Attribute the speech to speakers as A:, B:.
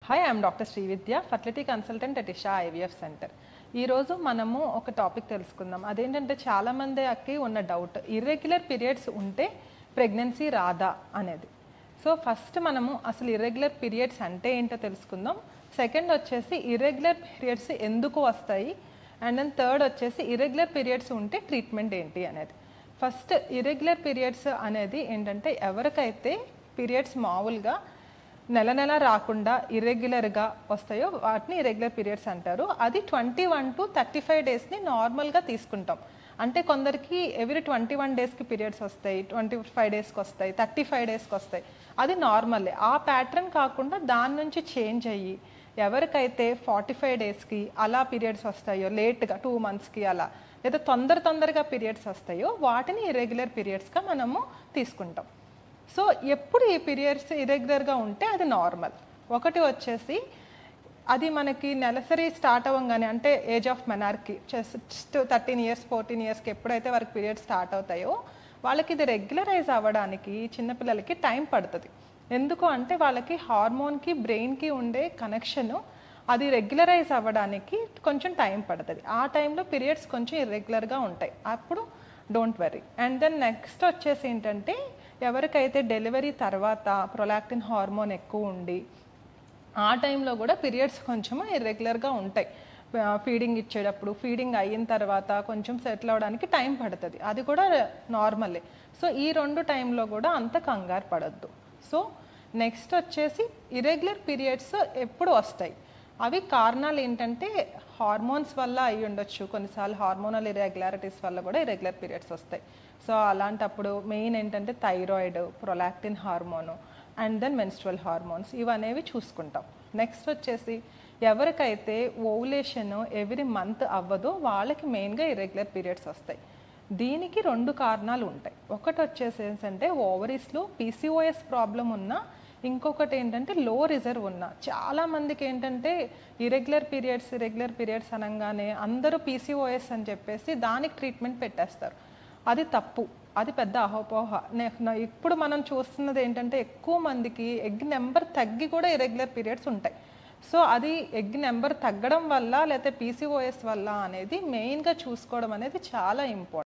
A: Hi, I'm doctor Srividya, fertility consultant at Isha IVF centre. ఈరోజు మనము ఒక టాపిక్ తెలుసుకుందాం. అదేంటంటే చాలామందికి ఉన్న డౌట్, ఇర్రెగ్యులర్ పీరియడ్స్ ఉంటే ప్రెగ్నెన్సీ రాదా అనేది. సో ఫస్ట్ మనము అసలు ఇర్రెగ్యులర్ పీరియడ్స్ అంటే ఏంటో తెలుసుకుందాం. సెకండ్ వచ్చేసి ఇర్రెగ్యులర్ పీరియడ్స్ ఎందుకు వస్తాయి, అండ్ దెన్ థర్డ్ వచ్చేసి ఇర్రెగ్యులర్ పీరియడ్స్ ఉంటే ట్రీట్మెంట్ ఏంటి అనేది. ఫస్ట్ ఇర్రెగ్యులర్ పీరియడ్స్ అనేది ఏంటంటే ఎవరికైతే పీరియడ్స్ మామూలుగా నెల నెల రాకుండా ఇర్రెగ్యులర్గా వస్తాయో వాటిని ఇర్రెగ్యులర్ పీరియడ్స్ అంటారు. అది 21 to 35 డేస్ని నార్మల్గా తీసుకుంటాం. అంటే కొందరికి ఎవ్రీ 21 డేస్కి పీరియడ్స్ వస్తాయి, 25 డేస్కి వస్తాయి, 35 డేస్కి వస్తాయి. అది నార్మలే. ఆ ప్యాటర్న్ కాకుండా దాని నుంచి చేంజ్ అయ్యి ఎవరికైతే 45 డేస్కి అలా పీరియడ్స్ వస్తాయో, లేట్గా 2 monthsకి అలా, లేదా తొందరగా పీరియడ్స్ వస్తాయో వాటిని ఇర్రెగ్యులర్ పీరియడ్స్గా మనము తీసుకుంటాం. సో ఎప్పుడు ఈ పీరియడ్స్ ఇర్రెగ్యులర్గా ఉంటే అది నార్మల్. ఒకటి వచ్చేసి అది మనకి నెలసరి స్టార్ట్ అవ్వగానే, అంటే ఏజ్ ఆఫ్ మెనార్కి జస్ట్ 13 years 14 yearsకి ఎప్పుడైతే వారికి పీరియడ్స్ స్టార్ట్ అవుతాయో వాళ్ళకి ఇది రెగ్యులరైజ్ అవ్వడానికి చిన్నపిల్లలకి టైం పడుతుంది. ఎందుకు అంటే వాళ్ళకి హార్మోన్కి బ్రెయిన్కి ఉండే కనెక్షను అది రెగ్యులరైజ్ అవ్వడానికి కొంచెం టైం పడుతుంది. ఆ టైంలో పీరియడ్స్ కొంచెం ఇర్రెగ్యులర్గా ఉంటాయి. అప్పుడు don't worry. And then next వచ్చేసి ఏంటంటే ఎవరికైతే డెలివరీ తర్వాత ప్రొలాక్టిన్ హార్మోన్ ఎక్కువ ఉండి ఆ టైంలో కూడా పీరియడ్స్ కొంచెం ఇర్రెగ్యులర్గా ఉంటాయి. ఫీడింగ్ ఇచ్చేటప్పుడు, ఫీడింగ్ అయిన తర్వాత కొంచెం సెటిల్ అవ్వడానికి టైం పడుతుంది. అది కూడా నార్మలే. సో ఈ 2 టైంలో కూడా అంత కంగారు పడద్దు. సో నెక్స్ట్ వచ్చేసి ఇర్రెగ్యులర్ పీరియడ్స్ ఎప్పుడు వస్తాయి, అవి కారణాలు ఏంటంటే హార్మోన్స్ వల్ల అయి ఉండొచ్చు. కొన్నిసార్లు హార్మోనల్ ఇర్రెగ్యులారిటీస్ వల్ల కూడా ఇర్రెగ్యులర్ పీరియడ్స్ వస్తాయి. సో అలాంటప్పుడు మెయిన్ ఏంటంటే thyroid, prolactin hormone, and then menstrual hormones, ఇవనేవి చూసుకుంటాం. నెక్స్ట్ వచ్చేసి ఎవరికైతే ఓవులేషన్ ఎవ్రీ మంత్ అవ్వదో వాళ్ళకి మెయిన్గా ఇర్రెగ్యులర్ పీరియడ్స్ వస్తాయి. దీనికి 2 కారణాలు ఉంటాయి. ఒకటి వచ్చేసి ఏంటంటే ఓవరీస్లో పీసీఓఎస్ ప్రాబ్లం ఉన్నా, ఇంకొకటి ఏంటంటే లో రిజర్వ్ ఉన్న. చాలామందికి ఏంటంటే ఇర్రెగ్యులర్ పీరియడ్స్ అనగానే అందరూ పీసీఓఎస్ అని చెప్పేసి దానికి ట్రీట్మెంట్ పెట్టేస్తారు. అది తప్పు. అది పెద్ద అహోపోహ. ఇప్పుడు మనం చూస్తున్నది ఏంటంటే ఎక్కువ మందికి ఎగ్ నెంబర్ తగ్గి కూడా ఇర్రెగ్యులర్ పీరియడ్స్ ఉంటాయి. సో అది ఎగ్ నెంబర్ తగ్గడం వల్ల లేకపోతే పీసీఓఎస్ వల్ల అనేది మెయిన్గా చూసుకోవడం అనేది చాలా ఇంపార్టెంట్.